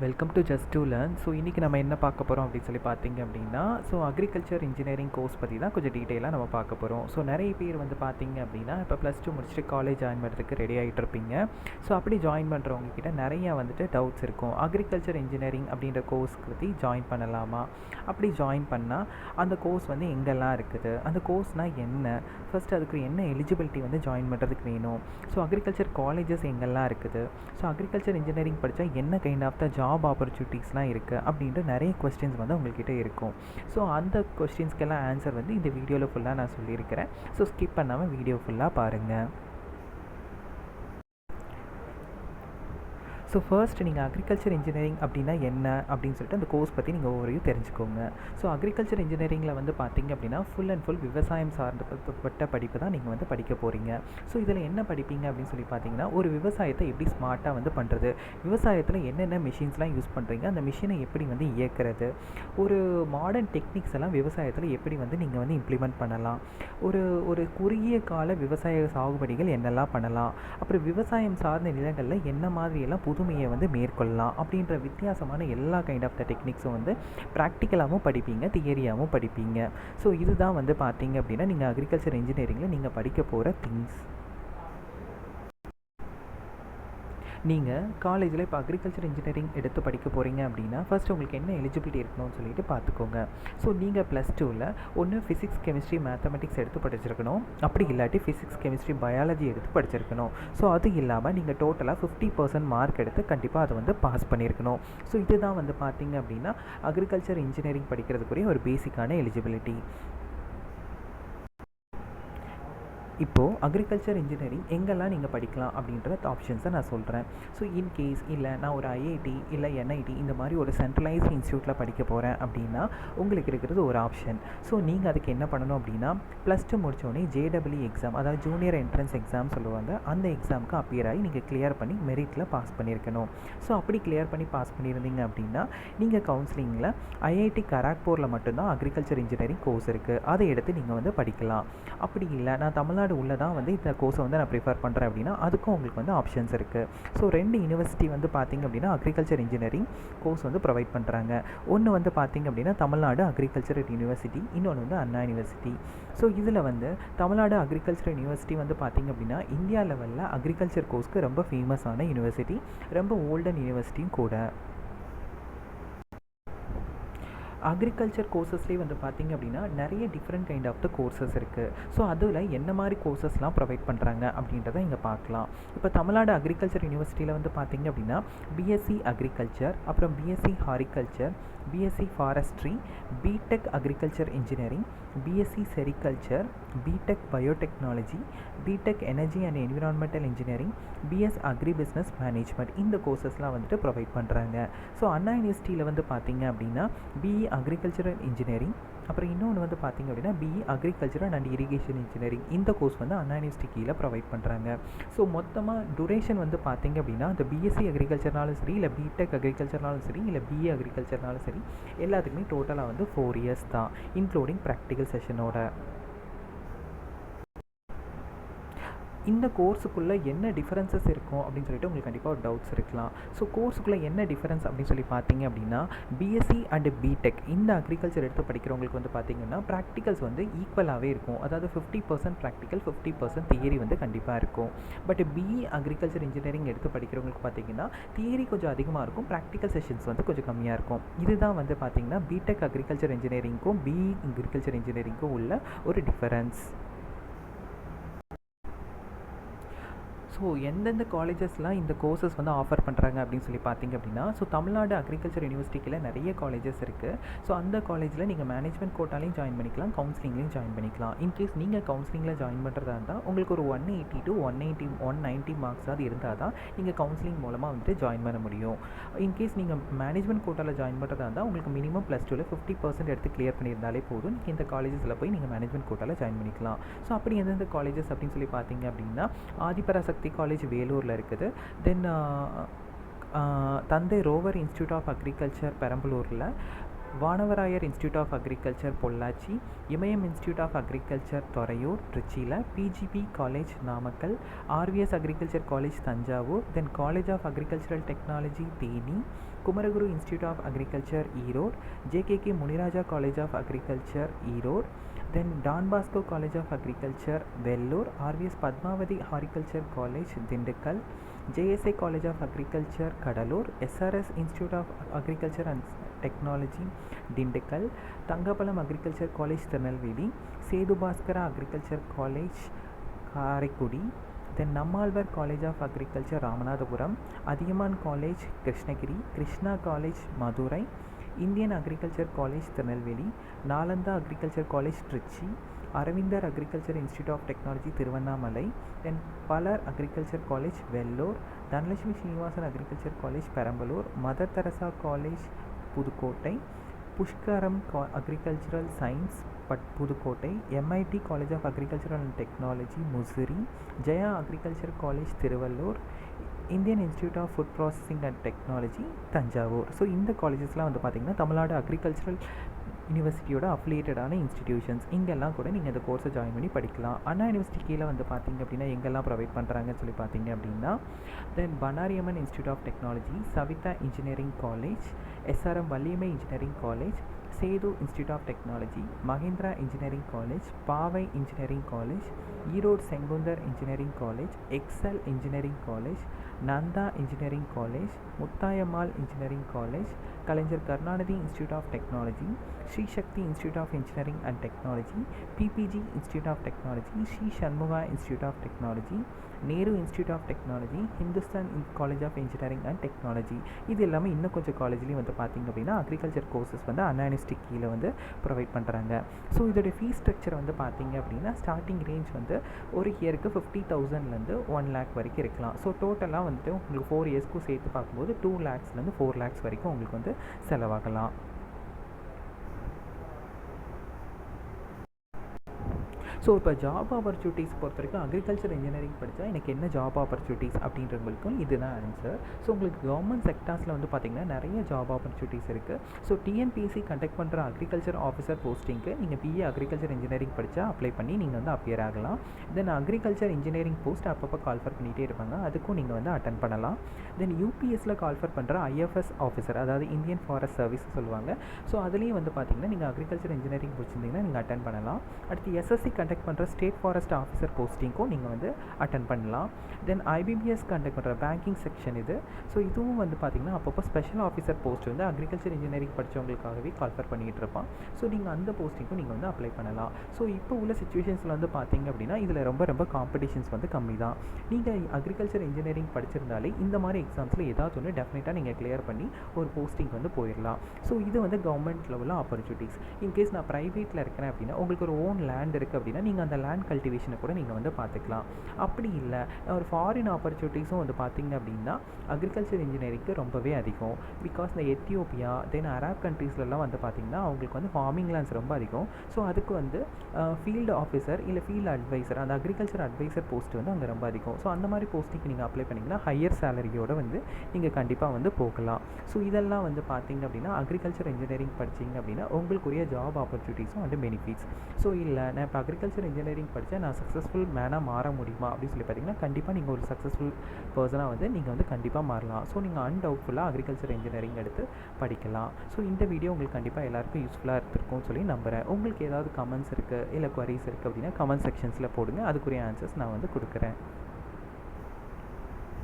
Welcome to just to learn. So இன்றைக்கி நம்ம என்ன பார்க்க போகிறோம் அப்படின்னு சொல்லி பார்த்தீங்க அப்படின்னா, அக்ரிகல்ச்சர் இன்ஜினியரிங் கோர்ஸ் பற்றி தான் கொஞ்சம் டீட்டெயிலாக நம்ம பார்க்க போகிறோம். நிறைய பேர் பார்த்தீங்க அப்படின்னா இப்போ +2 முடிச்சுட்டு காலேஜ் ஜாயின் பண்ணுறதுக்கு ரெடி ஆகிட்டு இருப்பீங்க. அப்படி ஜாயின் பண்ணுறவங்க கிட்ட நிறையா டவுட்ஸ் இருக்கும். அக்ரிகல்ச்சர் இன்ஜினியரிங் அப்படின்ற கோர்ஸ் பற்றி ஜாயின் பண்ணலாமா, அப்படி ஜாயின் பண்ணால் அந்த கோர்ஸ் எங்கெல்லாம் இருக்குது, அந்த கோர்ஸ்னால் என்ன, ஃபஸ்ட் அதுக்கு என்ன எலிஜிபிலிட்டி ஜாயின் பண்ணுறதுக்கு வேணும், அக்ரிகல்ச்சர் காலேஜஸ் எங்கெல்லாம் இருக்குது, அக்ரிகல்ச்சர் இன்ஜினியரிங் படித்தா என்ன கைண்ட் ஆஃப் த ஜாப் ஆப்பர்ச்சுனிட்டிஸ்லாம் இருக்குது அப்படின்ட்டு நிறைய கொஸ்டின்ஸ் உங்கள்கிட்ட இருக்கும். அந்த கொஸ்டின்ஸ்க்கெல்லாம் ஆன்சர் இந்த வீடியோவில் ஃபுல்லாக நான் சொல்லியிருக்கிறேன். ஸ்கிப் பண்ணாமல் வீடியோ ஃபுல்லாக பாருங்கள். ஃபர்ஸ்ட் நீங்கள் அக்ரிகல்ச்சர் இன்ஜினியரிங் அப்படின்னா என்ன அப்படின்னு சொல்லிட்டு அந்த கோர்ஸ் பற்றி நீங்கள் ஒவ்வொரு தெரிஞ்சுக்கோங்க. அக்ரிகல்ச்சர் இன்ஜினியரிங்கில் பார்த்தீங்க அப்படின்னா ஃபுல் அண்ட் ஃபுல் விவசாயம் சார்ந்தப்பட்ட படிப்பு தான் நீங்கள் படிக்க போகிறீங்க. இதில் என்ன படிப்பீங்க அப்படின்னு சொல்லி பார்த்தீங்கன்னா, ஒரு விவசாயத்தை எப்படி ஸ்மார்ட்டாக பண்ணுறது, விவசாயத்தில் என்னென்ன மிஷின்ஸ்லாம் யூஸ் பண்ணுறீங்க, அந்த மிஷினை எப்படி இயக்கிறது, ஒரு மாடர்ன் டெக்னிக்ஸ் எல்லாம் விவசாயத்தில் எப்படி நீங்கள் இம்ப்ளிமெண்ட் பண்ணலாம், ஒரு குறுகிய கால விவசாய சாகுபடிகள் என்னெல்லாம் பண்ணலாம், அப்புறம் விவசாயம் சார்ந்த நிலங்களில் என்ன மாதிரியெல்லாம் புதுமையை மேற்கொள்ளலாம் அப்படின்ற வித்தியாசமான எல்லா கைண்ட் ஆஃப் த டெக்னிக்ஸும் ப்ராக்டிக்கலாகவும் படிப்பீங்க, தியரியாகவும் படிப்பீங்க. இதுதான் பார்த்தீங்க அப்படின்னா நீங்கள் அக்ரிகல்ச்சர் இன்ஜினியரிங்கில் நீங்கள் படிக்க போகிற திங்ஸ். நீங்கள் காலேஜில் இப்போ அக்ரிகல்ச்சர் இன்ஜினியரிங் எடுத்து படிக்க போகிறீங்க அப்படின்னா ஃபர்ஸ்ட் உங்களுக்கு என்ன எலிஜிபிலிட்டி இருக்கணும்னு சொல்லிட்டு பார்த்துக்கோங்க. நீங்கள் +2ல் ஒன்று ஃபிசிக்ஸ், கெமிஸ்ட்ரி, மேத்தமெட்டிக்ஸ் எடுத்து படிச்சிருக்கணும், அப்படி இல்லாட்டி ஃபிசிக்ஸ், கெமிஸ்ட்ரி, பயாலஜி எடுத்து படிச்சிருக்கணும். அது இல்லாமல் நீங்கள் டோட்டலாக 50% மார்க் எடுத்து கண்டிப்பாக அதை பாஸ் பண்ணியிருக்கணும். இதுதான் பார்த்தீங்க அப்படின்னா அக்ரிகல்ச்சர் இன்ஜினியரிங் படிக்கிறதுக்குரிய ஒரு பேசிக்கான எலிஜிபிலிட்டி. இப்போது அக்ரிகல்ச்சர் இன்ஜினியரிங் எங்கெல்லாம் நீங்கள் படிக்கலாம் அப்படின்ற ஆப்ஷன்ஸை நான் சொல்கிறேன். இன்கேஸ் இல்லை நான் ஒரு ஐஐடி இல்லை என்ஐடி இந்த மாதிரி ஒரு சென்ட்ரலைஸ்ட் இன்ஸ்டியூட்டில் படிக்க போகிறேன் அப்படின்னா உங்களுக்கு இருக்கிறது ஒரு ஆப்ஷன். நீங்கள் அதுக்கு என்ன பண்ணணும் அப்படின்னா +2 முடித்தோடனே JEE எக்ஸாம், அதாவது ஜூனியர் என்ட்ரன்ஸ் எக்ஸாம் சொல்லுவாங்க, அந்த எக்ஸாமுக்கு அப்பியர் ஆகி நீங்கள் கிளியர் பண்ணி மெரிட்டில் பாஸ் பண்ணியிருக்கணும். அப்படி கிளியர் பண்ணி பாஸ் பண்ணியிருந்தீங்க அப்படின்னா நீங்கள் கவுன்சிலிங்கில் ஐஐடி கராக்பூரில் மட்டும்தான் அக்ரிகல்ச்சர் இன்ஜினியரிங் கோர்ஸ் இருக்குது, அதை எடுத்து நீங்கள் படிக்கலாம். அப்படி இல்லை நான் தமிழ்நாடு உள்ள தான் இந்த கோர்ஸை நான் ப்ரிஃபர் பண்ணுறேன் அப்படின்னா அதுக்கும் உங்களுக்கு ஆப்ஷன்ஸ் இருக்குது. 2 யூனிவர்சிட்டி பார்த்தீங்க அப்படின்னா அக்ரிகல்ச்சர் இன்ஜினியரிங் கோர்ஸ் ப்ரொவைட் பண்ணுறாங்க. ஒன்று பார்த்தீங்க அப்படின்னா தமிழ்நாடு அக்ரிகல்ச்சரல் யூனிவர்சிட்டி, இன்னொன்று அண்ணா யூனிவர்சிட்டி. இதில் தமிழ்நாடு அக்ரிகல்ச்சரல் யூனிவர்சிட்டி பார்த்தீங்க அப்படின்னா இந்தியா லெவலில் அக்ரிகல்ச்சர் கோர்ஸ்க்கு ரொம்ப ஃபேமஸான யூனிவர்சிட்டி, ரொம்ப ஓல்டன் யூனிவர்சிட்டியும் கூட. அக்ரிகல்ச்சர் கோர்சஸ்லேயே பார்த்தீங்க அப்படின்னா நிறைய different kind of the courses இருக்குது. அதில் என்ன மாதிரி கோர்சஸ்லாம் ப்ரொவைட் பண்ணுறாங்க அப்படின்றத இங்கே பார்க்கலாம். இப்போ தமிழ்நாடு அக்ரிகல்ச்சர் யூனிவர்சிட்டியில் பார்த்தீங்க அப்படின்னா பிஎஸ்சி அக்ரிகல்ச்சர், அப்புறம் BSc horticulture, BSc forestry, BTech agriculture engineering, BSc sericulture, BTech biotechnology, BTech energy and environmental engineering, BS agribusiness management, இந்த கோர்சஸ்லாம் ப்ரொவைட் பண்ணுறாங்க. அண்ணா யூனிவர்சிட்டியில் பார்த்தீங்க அப்படின்னா பிஇ அக்ரிகல்ச்சரல் இன்ஜினியரிங், அப்புறம் இன்னொன்று பார்த்தீங்க அப்படின்னா BE agricultural and irrigation engineering, இந்த கோர்ஸ் அண்ணா யூனிவர்சிட்டி கீழே ப்ரொவைட் பண்ணுறாங்க. மொத்தமாக டூரேஷன் பார்த்தீங்க அப்படின்னா இந்த பிஎஸ்சி அக்ரிகல்ச்சர்னாலும் சரி, இல்லை பிடெக் அக்ரிகல்ச்சர்னாலும் சரி, இல்லை பிஏ அக்ரிகல்ச்சர்னாலும் சரி, எல்லாத்துக்குமே டோட்டலாக 4 இயர்ஸ் தான், இன்க்ளூடிங் ப்ராக்டிக்கல் செஷனோட. இந்த கோர்ஸுக்குள்ளே என்ன டிஃபரன்சஸ் இருக்கும் அப்படின்னு சொல்லிட்டு உங்களுக்கு கண்டிப்பாக ஒரு டவுட்ஸ் இருக்கலாம். கோர்ஸுக்குள்ளே என்ன டிஃபரன்ஸ் அப்படின்னு சொல்லி பார்த்தீங்க அப்படின்னா பிஎஸ்சி அண்ட் பிடெக் இந்த அக்ரிகல்ச்சர் எடுத்து படிக்கிறவங்களுக்கு பார்த்தீங்கன்னா ப்ராக்டிகல்ஸ் ஈக்குவலாகவே இருக்கும். அதாவது 50% ப்ராக்டிக்கல், 50% தியரி கண்டிப்பாக இருக்கும். பட் பிஇ அக்ரிகல்ச்சர் இன்ஜினியரிங் எடுத்து படிக்கிறவங்களுக்கு பார்த்தீங்கன்னா தியரி கொஞ்சம் அதிகமாக இருக்கும், ப்ராக்டிக்கல் செஷன்ஸ் கொஞ்சம் கம்மியாக இருக்கும். இதுதான் பார்த்தீங்கன்னா பிடெக் அக்ரிகல்ச்சர் இன்ஜினியரிங்க்கும் பிஇ அக்ரிகல்ச்சர் இன்ஜினியரிங்க்கும் உள்ள ஒரு டிஃபரன்ஸ். எந்தெந்த காலேஜஸ்லாம் இந்த கோர்சஸ் ஆஃபர் பண்ணுறாங்க அப்படின்னு சொல்லி பார்த்தீங்க அப்படின்னா தமிழ்நாடு அக்ரிகல்ச்சர் யூனிவர்சிட்டியில் நிறைய காலேஜஸ் இருக்குது. அந்த காலேஜில் நீங்கள் மேனேஜ்மெண்ட் கோட்டாலையும் ஜாயின் பண்ணிக்கலாம், கவுன்சிலிங்லையும் ஜாயின் பண்ணிக்கலாம். இன்கேஸ் நீங்கள் கவுன்சிலிங்கில் ஜாயின் பண்ணுறதா இருந்தால் உங்களுக்கு ஒரு 180 to 190 மார்க்ஸ் அது இருந்தால் தான் நீங்கள் கவுன்சிலிங் மூலமாக ஜாயின் பண்ண முடியும். இன்கேஸ் நீங்கள் மேனேஜ்மெண்ட் கோட்டாவில் ஜாயின் பண்ணுறதா இருந்தால் உங்களுக்கு மினிமம் +2ல் 50% எடுத்து கிளியர் பண்ணியிருந்தாலே போதும், நீங்கள் இந்த காலேஜஸில் போய் நீங்கள் மேனேஜ்மெண்ட் கோட்டாவில் ஜாயின் பண்ணிக்கலாம். அப்படி எந்தெந்த காலேஜஸ் அப்படின்னு சொல்லி பார்த்தீங்க அப்படின்னா ஆதிபராசக்தி காலேஜ் வேலூரில் இருக்குது, தென் தந்தை ரோவர் இன்ஸ்டியூட் ஆஃப் அக்ரிகல்ச்சர் பெரம்பலூரில், Vanavarayar institute of agriculture Pollachi, Imayam institute of agriculture Thuraiyur திருச்சியில், PGP college Namakkal, RVS agriculture college Thanjavur, the college of agricultural technology Theni, Kumaraguru institute of agriculture Erode, JKK Muniraja college of agriculture Erode, the Don Bosco college of agriculture Vellore, RVS Padmavathi horticulture college Dindigul, JSA college of agriculture Cuddalore, SRS institute of agriculture and technology Dindigul, Thangapalam agriculture college Tirunelveli, Sethu Bhaskara agriculture college Karaikudi, the Nammalvar college of agriculture Ramanathapuram, Adhiyaman college Krishnagiri, Krishna college Madurai, Indian agriculture college Tirunelveli, Nalanda agriculture college Trichy, Aravindar agriculture institute of technology Tiruvannamalai, the Palar agriculture college Vellore, Dhanalakshmi Srinivasan agriculture college Perambalur, Mother Teresa college Pudukkottai, Pushkaram agricultural science Pudukkottai, MIT college of agricultural and technology Musiri, Jaya agriculture college Tiruvallur, Indian institute of food processing and technology Thanjavur. So இந்த காலேஜஸ்லாம் வந்து பார்த்திங்கன்னா Tamil Nadu agricultural யூனிவர்சிட்டியோட அஃபிலியேட்டடான institutions. இங்கெல்லாம் கூட நீங்கள் இந்த கோர்ஸை ஜாயின் பண்ணி படிக்கலாம். அண்ணா யூனிவர்சிட்டி கீழே வந்து பார்த்திங்க அப்படின்னா எங்கெல்லாம் ப்ரொவைட் பண்ணுறாங்கன்னு சொல்லி பார்த்தீங்க அப்படின்னா, the Bannariamman institute of technology, Saveetha engineering college, SRM Valliammai engineering college, Sethu institute of technology, Mahindra engineering college, Paavai engineering college, Erode Sengunthar engineering college, Excel engineering college, Nandha engineering college, Muthayammal engineering college, Kalaignar Karunanidhi institute of technology, Sri Sakthi institute of engineering and technology, PPG institute of technology, Sri Shanmugha institute of technology, Nehru institute of technology, Hindustan college of engineering and technology. இது எல்லாமே இன்னும் கொஞ்சம் காலேஜ்லேயும் வந்து பார்த்திங்க அப்படின்னா agriculture courses வந்து அண்ணா university கீழே வந்து ப்ரொவைட் பண்ணுறாங்க. ஸோ இதோடைய ஃபீஸ் ஸ்ட்ரக்சர் வந்து பார்த்திங்க அப்படின்னா ஸ்டார்டிங் ரேஞ்ச் வந்து ஒரு இயருக்கு 50,000லேருந்து 1 lakh வரைக்கும் இருக்கலாம். ஸோ டோட்டலாக வந்துட்டு உங்களுக்கு 4 இயர்ஸ்க்கும் சேர்த்து பார்க்கும்போது 2 lakhsலேருந்து 4 lakhs வரைக்கும் உங்களுக்கு வந்து செலவாகலாம். ஸோ இப்போ ஜாப் ஆப்பர்ச்சுனிட்டிஸ் பொறுத்த வரைக்கும் அக்ரிகல்ச்சர் இன்ஜினியரிங் படித்தா எனக்கு என்ன ஜாப் ஆப்பர்ச்சுனிட்டிஸ் அப்படின்றவங்களுக்கும் இதுதான் ஆன்சர். ஸோ உங்களுக்கு கவர்மெண்ட் செக்டார்ஸில் வந்து பார்த்திங்கன்னா நிறைய ஜாப் ஆப்பர்ச்சுனிட்டிஸ் இருக்குது. ஸோ டிஎன்பிஎஸ்சி கண்டக்ட் பண்ணுற அக்ரிகல்ச்சர் ஆஃபீஸர் போஸ்டிங்க்கு நீங்கள் பிஏ அக்ரிகல்ச்சர் இன்ஜினியரிங் படித்தா அப்ளை பண்ணி நீங்கள் வந்து அப்பியர் ஆகலாம். தென் அக்ரிகல்ச்சர் இன்ஜினியரிங் போஸ்ட் அப்பப்போ கால்ஃபர் பண்ணிகிட்டே இருப்பாங்க, அதுக்கும் நீங்கள் வந்து அட்டன் பண்ணலாம். தென் யூபிஎஸ்சில் கால்ஃபர் பண்ணுற ஐஎஃப்எஸ் ஆஃபீஸர், அதாவது இந்தியன் ஃபாரஸ்ட் சர்வீஸ் சொல்லுவாங்க. ஸோ அதுலேயும் வந்து பார்த்திங்கன்னா நீங்கள் அக்ரிகல்ச்சர் இன்ஜினியரிங் படிச்சிருந்தீங்கன்னா நீங்கள் அட்டன் பண்ணலாம். அடுத்து எஸ்எஸ்சி கண்டக்ட் பண்ணுற ஸ்டேட் ஃபாரஸ்ட் ஆஃபீஸர் போஸ்டிங்க்கும் நீங்கள் வந்து அட்டன் பண்ணலாம். தென் ஐபிபிஎஸ் கண்டக்ட் பண்ணுற பேங்கிங் செக்ஷன் இது. ஸோ இதுவும் வந்து பார்த்திங்கன்னா அப்பப்போ ஸ்பெஷல் ஆஃபீஸர் போஸ்ட் வந்து அக்ரிகல்ச்சர் இன்ஜினியரிங் படித்தவங்களுக்காகவே கால்ஃபர் பண்ணிகிட்டு இருப்பான். ஸோ நீங்கள் அந்த போஸ்டிங்க்கும் நீங்கள் வந்து அப்ளை பண்ணலாம். ஸோ இப்போ உள்ள சுச்சுவேஷன்ஸில் வந்து பார்த்திங்க அப்படின்னா இதில் ரொம்ப ரொம்ப காம்படிஷன்ஸ் வந்து கம்மி தான். நீங்கள் அக்ரிகல்ச்சர் இன்ஜினியரிங் படிச்சிருந்தாலே இந்த மாதிரி எக்ஸாம்ஸில் ஏதாவது ஒன்று டெஃபினட்டாக நீங்கள் கிளியர் பண்ணி ஒரு போஸ்டிங் வந்து போயிடலாம். ஸோ இது வந்து கவர்மெண்ட் லெவலில் ஆப்பர்ச்சுனிட்டிஸ். இன்கேஸ் நான் ப்ரைவேட்டில் இருக்கிறேன் அப்படின்னா உங்களுக்கு ஒரு ஓன் லேண்ட் இருக்குது அப்படின்னா நீங்கள் அந்த லேண்ட் கல்டிவேஷனை கூட நீங்கள் வந்து பார்த்துக்கலாம். அப்படி இல்லை ஒரு ஃபாரின் ஆப்பர்ச்சுனிட்டிஸும் வந்து பார்த்திங்க அப்படின்னா அக்ரிகல்ச்சர் இன்ஜினியரிங்க்கு ரொம்பவே அதிகம். பிகாஸ் இந்த எத்தியோப்பியா தென் அரப் கண்ட்ரீஸ்லலாம் வந்து பார்த்திங்கன்னா அவங்களுக்கு வந்து ஃபார்மிங் லேண்ட்ஸ் ரொம்ப அதிகம். ஸோ அதுக்கு வந்து ஃபீல்டு ஆஃபீஸர் இல்லை ஃபீல்டு அட்வைசர், அந்த அக்ரிகல்ச்சர் அட்வைசர் போஸ்ட் வந்து அங்கே ரொம்ப அதிகம். ஸோ அந்த மாதிரி போஸ்ட்டுக்கு நீங்கள் அப்ளை பண்ணிங்கன்னா ஹையர் சேலரியோடு வந்து நீங்கள் கண்டிப்பாக வந்து போகலாம். ஸோ இதெல்லாம் வந்து பார்த்திங்க அப்படின்னா அக்ரிகல்ச்சர் இன்ஜினியரிங் படிச்சிங்க அப்படின்னா உங்களுக்குரிய ஜாப் ஆப்பர்ச்சுனிட்டிஸும் வந்து பெனிஃபிட்ஸ். ஸோ இல்லை நான் இப்போ அக்ரிகல்ச்சர் இன்ஜினியரிங் படித்தா நான் சக்ஸஸ்ஃபுல் மேனாக மாற முடியுமா அப்படின்னு சொல்லி பார்த்தீங்கன்னா கண்டிப்பாக நீங்கள் ஒரு சக்ஸஸ்ஃபுல் பர்சனாக வந்து நீங்கள் வந்து கண்டிப்பாக மாறலாம். ஸோ நீங்கள் அன்டவுட்ஃபுல்லாக அக்ரிகல்ச்சர் இன்ஜினியரிங் எடுத்து படிக்கலாம். ஸோ இந்த வீடியோ உங்களுக்கு கண்டிப்பாக எல்லாருக்கும் யூஸ்ஃபுல்லாக இருந்திருக்கும்னு சொல்லி நம்புகிறேன். உங்களுக்கு ஏதாவது கமெண்ட்ஸ் இருக்குது இல்லை குவரிஸ் இருக்குது அப்படின்னா கமெண்ட் செக்ஷன்ஸில் போடுங்க, அதுக்குரிய ஆன்சர்ஸ் நான் வந்து கொடுக்குறேன்.